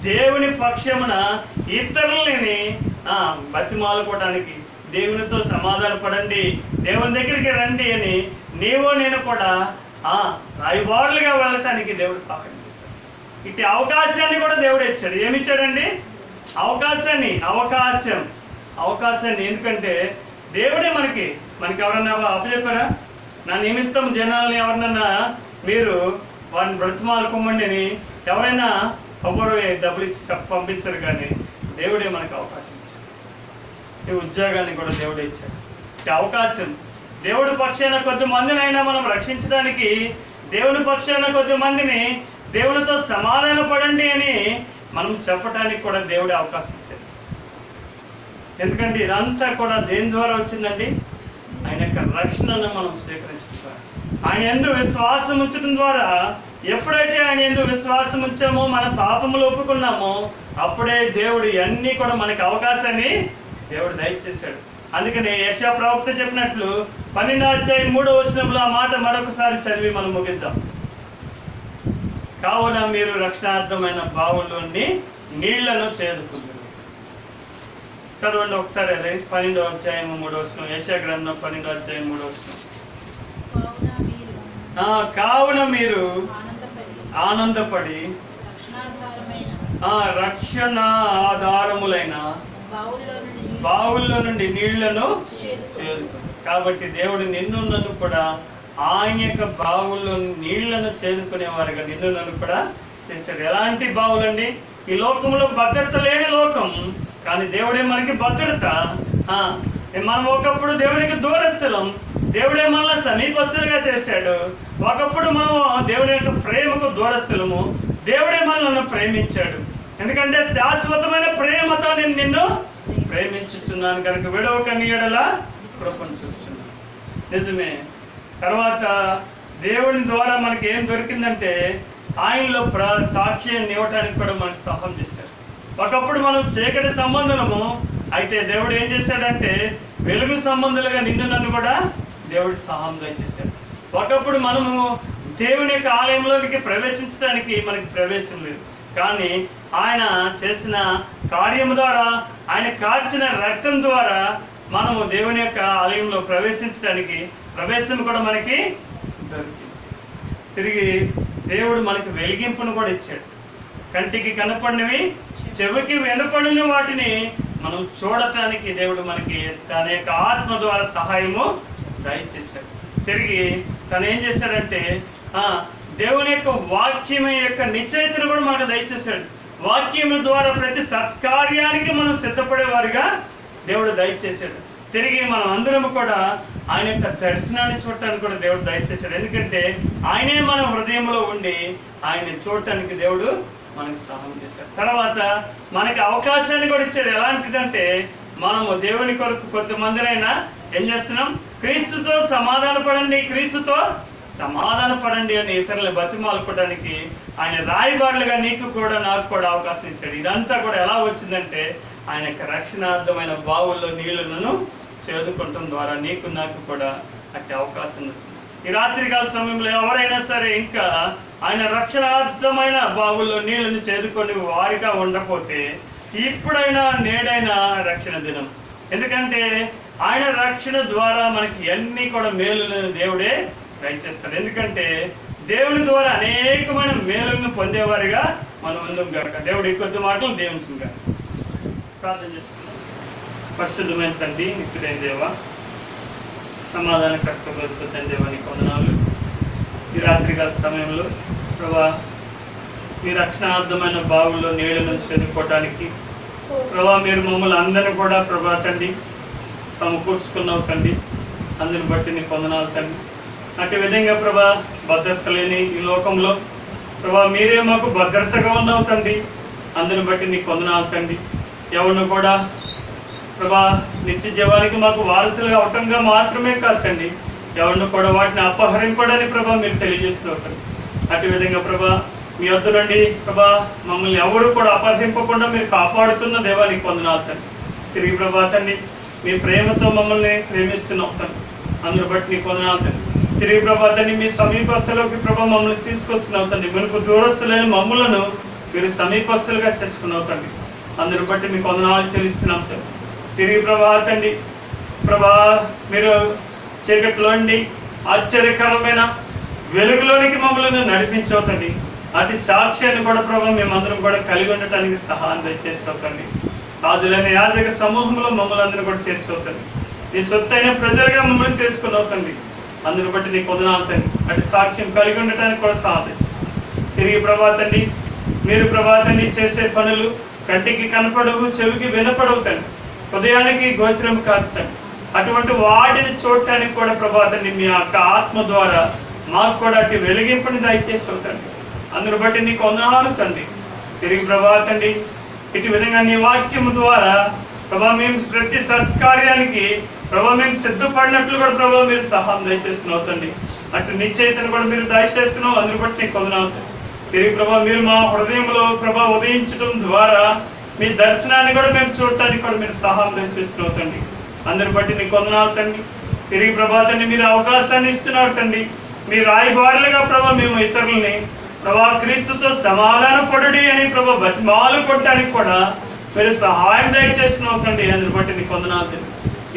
దేవుని పక్షమున ఇతరులని బతిమాలుకోవడానికి, దేవునితో సమాధాన పడండి, దేవుని దగ్గరికి రండి అని నీవు నేను కూడా రాయబారులుగా వెళ్ళటానికి దేవుడు సహాయం చేశాడు. ఇట్టి అవకాశాన్ని కూడా దేవుడు ఇచ్చాడు. ఏమిచ్చాడండి? అవకాశాన్ని. ఎందుకంటే దేవుడే మనకి ఎవరన్నా అప్పచెప్పారా? నా నిమిత్తం జనాలని ఎవరినన్నా మీరు వారిని బ్రతిమాలుకోమండి అని ఎవరైనా ఎవరు డబ్బులు ఇచ్చి పంపించరు. కానీ దేవుడే మనకు అవకాశం ఇచ్చాడు. ఈ ఉద్యోగాన్ని కూడా దేవుడే ఇచ్చాడు. ఈ అవకాశం దేవుడి పక్షాన కొద్ది మందినైనా మనం రక్షించడానికి, దేవుని పక్షాన కొద్ది మందిని దేవునితో సమాధాన పడండి అని మనం చెప్పడానికి కూడా దేవుడే అవకాశం ఇచ్చాడు. ఎందుకంటే ఇదంతా కూడా దేని ద్వారా వచ్చిందండి? ఆయన యొక్క రక్షణను మనం స్వీకరించడం ద్వారా, ఆయన యందు విశ్వాసం ఉంచడం ద్వారా. ఎప్పుడైతే ఆయన యందు విశ్వాసం ఉంచామో, మన పాపములు ఒప్పుకున్నామో, అప్పుడే దేవుడు అన్నీ కూడా మనకి అవకాశాన్ని దేవుడు దయచేశాడు. అందుకనే యెషయా ప్రవక్త చెప్పినట్లు 12వ అధ్యాయం 3వ వచనంలో ఆ మాట మరొకసారి చదివి మనం ముగిద్దాం. కావున మీరు రక్షణార్థమైన బావుల్లోని నీళ్లను చేదుకుంటారు. చదవండి ఒకసారి. అదే 12వ అధ్యాయం 3వ వచనం, యెషయా గ్రంథం 12వ అధ్యాయం 3వ వచనం. కావున మీరు ఆనందపడి రక్షణ ఆధారములైన బావుల్లో నుండి నీళ్లను చేదుకుంటారు. కాబట్టి దేవుడు నిన్ను నన్ను కూడా ఆయన యొక్క బావుల్లో నీళ్లను చేదుకునేవారుగా నిన్ను నన్ను కూడా చేశాడు. ఎలాంటి బావులండి? ఈ లోకంలో భద్రత లేని లోకం, కానీ దేవుడే మనకి భద్రత. మనం ఒకప్పుడు దేవునికి దూరస్థులం, దేవుడే మనల్ని సమీపస్తులుగా చేశాడు. ఒకప్పుడు మనం దేవుని యొక్క ప్రేమకు దూరస్థులము, దేవుడే మనల్ని ప్రేమించాడు. ఎందుకంటే శాశ్వతమైన ప్రేమతో నేను నిన్ను ప్రేమించుచున్నాను కనుక విడవక నీ యెడల కృపను చూపుచున్నాను. నిజమే. తర్వాత దేవుని ద్వారా మనకి ఏం దొరికిందంటే ఆయనలో సాక్ష్యాన్ని ఇవ్వటానికి కూడా మనకు సహాయం చేశారు. ఒకప్పుడు మనం చీకటి సంబంధులము, అయితే దేవుడు ఏం చేశాడంటే వెలుగు సంబంధులుగా నిన్ను నన్ను కూడా దేవుడికి సహాయం దయచేశాడు. ఒకప్పుడు మనము దేవుని యొక్క ఆలయంలోనికి ప్రవేశించడానికి మనకి ప్రవేశం లేదు, కానీ ఆయన చేసిన కార్యము ద్వారా, ఆయన కార్చిన రక్తం ద్వారా మనము దేవుని యొక్క ఆలయంలో ప్రవేశించడానికి ప్రవేశం కూడా మనకి దొరికింది. తిరిగి దేవుడు మనకి వెలిగింపును కూడా ఇచ్చాడు. కంటికి కనపడినవి, చెవికి వినపడిన వాటిని మనం చూడటానికి దేవుడు మనకి తన యొక్క ఆత్మ ద్వారా సహాయము దయచేశాడు. తిరిగి తను ఏం చేశాడంటే దేవుని యొక్క వాక్యం యొక్క నిశ్చయితను కూడా మనకు దయచేశాడు. వాక్యం ద్వారా ప్రతి సత్కార్యానికి మనం సిద్ధపడేవారుగా దేవుడు దయచేశాడు. తిరిగి మనం అందరం కూడా ఆయన యొక్క దర్శనాన్ని చూడటానికి కూడా దేవుడు దయచేశాడు. ఎందుకంటే ఆయనే మన హృదయంలో ఉండి ఆయన్ని చూడటానికి దేవుడు మనకి సహాయం చేశాడు. తర్వాత మనకి అవకాశాన్ని కూడా ఇచ్చాడు. ఎలాంటిదంటే మనము దేవుని కొరకు కొంతమందినైనా ఏం చేస్తున్నాం, క్రీస్తుతో సమాధాన పడండి, క్రీస్తుతో సమాధాన పడండి అని ఇతరులను బతిమాలుకోవడానికి ఆయన రాయబారులుగా నీకు కూడా నాకు కూడా అవకాశం ఇచ్చాడు. ఇదంతా కూడా ఎలా వచ్చిందంటే ఆయన యొక్క రక్షణార్థమైన బావుల్లో నీళ్లను చేదుకోవటం ద్వారా నీకు నాకు కూడా అట్టి అవకాశం వచ్చింది. ఈ రాత్రికాల సమయంలో ఎవరైనా సరే ఇంకా ఆయన రక్షణార్థమైన బావుల్లో నీళ్లను చేదుకొని వారిగా ఉండకపోతే ఇప్పుడైనా నేడైనా రక్షణ దినం. ఎందుకంటే ఆయన రక్షణ ద్వారా మనకి అన్ని కూడా మేలులను దేవుడే దయచేస్తాడు. ఎందుకంటే దేవుని ద్వారా అనేకమైన మేలులను పొందేవారిగా మనం ఉందాం కాక. దేవుడి కొద్ది మాటలు దేవునిగా ప్రార్థన చేసుకుందాం. పరిశుద్ధమైన తండ్రి, నిత్యుడైన దేవ, సమాధానకర్త బతుకుతున్న దేవానికి వందనాలు. ఈ రాత్రికాల సమయంలో ప్రభా మీ రక్షణార్థమైన బావుల్లో నీళ్లను చేదుకోవటానికి ప్రభా మీరు మమ్మల్ని అందరినీ కూడా ప్రభా తండ్రి సమకూర్చుకున్నావు తండ్రి. అందుని బట్టి నీ వందనాలు తండ్రి. అటు విధంగా ప్రభా భద్రత లేని ఈ లోకంలో ప్రభా మీరే మాకు భద్రతగా ఉన్నావు తండ్రి. అందుని బట్టి నీకు వందనాలు తండ్రి. ఎవరిని కూడా ప్రభా నిత్య జీవానికి మాకు వారసులుగా అవటంగా మాత్రమే కాదు తండ్రి, ఎవరిని కూడా వాటిని అపహరింపడని ప్రభా మీరు తెలియజేస్తున్నావు తండ్రి. అటు విధంగా ప్రభా మీ వద్ద నుండి ప్రభా మమ్మల్ని ఎవరు కూడా అపహరింపకుండా మీరు కాపాడుతున్న దేవానికి వందనాలు తండ్రి. తిరిగి ప్రభా తండ్రి మీ ప్రేమతో మమ్మల్ని ప్రేమిస్తున్నావు తండ్రి. అందుని బట్టి నీకు వందనాలు తండ్రి. తిరిగి ప్రభా తండ్రి మీ సమీపస్తులోకి ప్రభా మమ్మల్ని తీసుకొస్తున్నావు తండ్రి. మనకు దూరస్తులైన మమ్మలను మీరు సమీపస్తులుగా చేసుకున్నావు తండ్రి. అందుని బట్టి మీకు వందనాలు చెల్లిస్తున్నాం తండ్రి. తిరిగి ప్రభా తండ్రి ప్రభా మీరు చీకటిలో నుండి ఆశ్చర్యకరమైన వెలుగులోనికి మమ్మల్ని నడిపించావు తండ్రి. అతి సాక్ష్యాన్ని కూడా ప్రభా మేమందరం కూడా కలిగి ఉండటానికి సహాయం దయచేస్తావు తండ్రి. రాజులైన యాజక సమూహంలో మమ్మల్ని అందరూ కూడా చేర్చవుతండి. నీ సొత్తైన ప్రజలుగా మమ్మల్ని చేసుకున్నావు తండ్రి. అందుని బట్టి నీకు వందనాలు తండ్రి. అటు సాక్ష్యం కలిగి ఉండటానికి కూడా సహాయం చేస్తాం. తిరిగి ప్రభా తండ్రి మీరు ప్రభా తండ్రి చేసే పనులు కంటికి కనపడవు, చెవికి వినపడవు తండ్రి, హృదయానికి గోచరం కాదు తండ్రి. అటువంటి వాటిని చూడటానికి కూడా ప్రభా తండ్రి మీ యొక్క ఆత్మ ద్వారా మాకు కూడా అటు వెలిగింపుని దయచేసి తండ్రి. అందుని బట్టి నీకు వందనాలు తండ్రి. తిరిగి ప్రభా తండ్రి ఇటు విధంగా నీ వాక్యము ద్వారా ప్రభా మేము ప్రతి సత్కార్యానికి ప్రభా మేము సిద్ధపడినట్లు కూడా ప్రభా మీరు సహాయం దయచేస్తున్నావు తండ్రి. అటు నిశ్చయితను కూడా మీరు దయచేస్తున్నావు. అందుని బట్టి నీకు వందనాలు తండ్రి. తిరిగి ప్రభా మీరు మా హృదయంలో ప్రభా ఉదయించడం ద్వారా మీ దర్శనాన్ని కూడా మేము చూడటానికి కూడా మీరు సహాయం దయచేస్తున్నావు తండ్రి. అందరిని బట్టి నీకు వందనాలు తండ్రి. తిరిగి ప్రభా తండ్రి మీరు అవకాశాన్ని ఇస్తున్నారు తండ్రి. మీ రాయబారులుగా ప్రభా మేము ఇతరులని ప్రభా క్రీస్తుతో సమాధాన పడుడి అని ప్రభా బతిమాలు కొట్టడానికి కూడా మీరు సహాయం దయచేస్తున్నావు తండ్రి. అందుని బట్టి నీకు వందనాలు తండ్రి.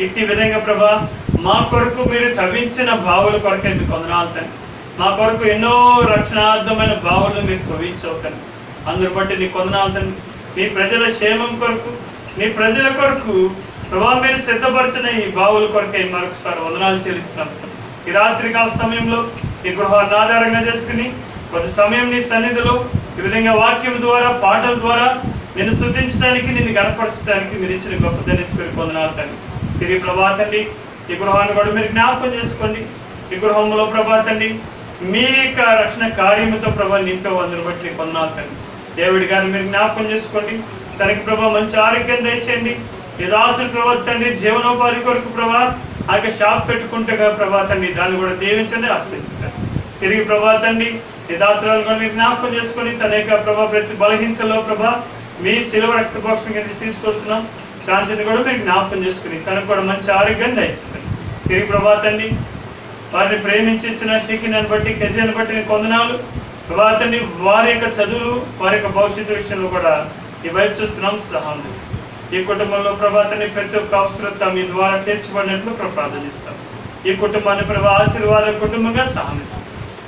ఇట్టి విధంగా ప్రభా మా కొరకు మీరు తవ్వించిన బావుల కొరకే మీకు వందనాలు తండ్రి. మా కొరకు ఎన్నో రక్షణార్థమైన బావులను మీరు తవ్వించవు తండ్రి. అందుని బట్టి నీకు వందనాలు తండ్రి. మీ ప్రజల క్షేమం కొరకు మీ ప్రజల కొరకు ప్రభా మీరు సిద్ధపరిచిన ఈ బావుల కొరకే మరొకసారి వందనాలు చెల్లిస్తున్నాం. ఈ రాత్రికాల సమయంలో ఈ గృహాన్ని ఆధారంగా చేసుకుని కొద్ది సమయం నీ సన్నిధిలో ఈ విధంగా వాక్యం ద్వారా పాటల ద్వారా నిన్ను స్తుతించడానికి నిన్ను కనపరచడానికి మీరు ఇచ్చిన గొప్ప ధన్యత పేరు వందనాలు తండ్రి. తిరిగి ప్రభా తండ్రి ఈ గృహాన్ని కూడా మీరు జ్ఞాపకం చేసుకోండి. ఈ గృహంలో ప్రభా తండ్రి మీ యొక్క రక్షణ కార్యముతో ప్రభా నింపే వందరు బట్టి నీకు వందనాలు తండ్రి. దేవుడి గారిని మీరు జ్ఞాపకం చేసుకోండి. తనకి ప్రభా మంచి ఆరోగ్యం దయచేయండి. ఈ దాసులు ప్రభా తండ్రి జీవనోపాధి కొరకు ప్రభా ఆ యొక్క షాప్ పెట్టుకుంటే ప్రభా తండ్రి దాన్ని కూడా దీవించండి, ఆశ్రయించండి. తిరిగి ప్రభా తండ్రి ఈ దాసులను కూడా మీరు జ్ఞాపకం చేసుకొని తన యొక్క ప్రభా ప్రతి బలహీనతలో ప్రభా మీ శిలువ రక్తపక్షం కింద తీసుకొస్తున్నాం. శాంతిని కూడా మీరు జ్ఞాపకం చేసుకుని తనకు కూడా మంచి ఆరోగ్యం దయచేయండి. తిరిగి ప్రభా తండ్రి వారిని ప్రేమించి ఇచ్చిన షీకిని బట్టి కెజీని బట్టి నీకు వందనాలు. ప్రభా తండ్రి వారి యొక్క చదువులు వారి యొక్క భవిష్యత్తు విషయంలో కూడా ఈ వైపు చూస్తున్నాం. సహాయం చేస్తాం. ఈ కుటుంబంలో ప్రభా తండ్రి ప్రతి ఒక్క అవసరత మీ ద్వారా తీర్చబడినట్లు ప్రార్థన చేస్తాం. ఈ కుటుంబాన్ని ప్రభా ఆశీర్వాద కుటుంబంగా సహాయం.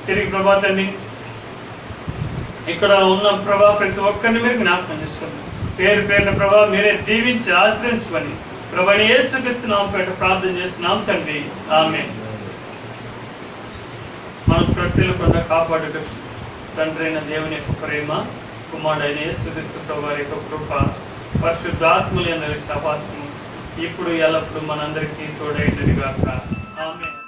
తిరిగి ప్రభా తండ్రి ఇక్కడ ఉన్న ప్రభా ప్రతి ఒక్కరిని మీరు జ్ఞాపకం చేసుకోండి. పేరు పేరున ప్రభా మీరే దీవించి ఆశ్రయించమని ప్రభా యేసుక్రీస్తున్నాం పేట ప్రార్థన చేస్తున్నాం తండ్రి. ఆమేన్. మనం ప్రొట్టెలకుండా కాపాడుట తండ్రి అయిన దేవుని యొక్క ప్రేమ, కుమారుడైన యేసుక్రీస్తు వారి యొక్క కృప, పరిశుద్ధాత్మల సహవాసము ఇప్పుడు ఎల్లప్పుడు మనందరికీ తోడైనదిగాక. ఆమేన్.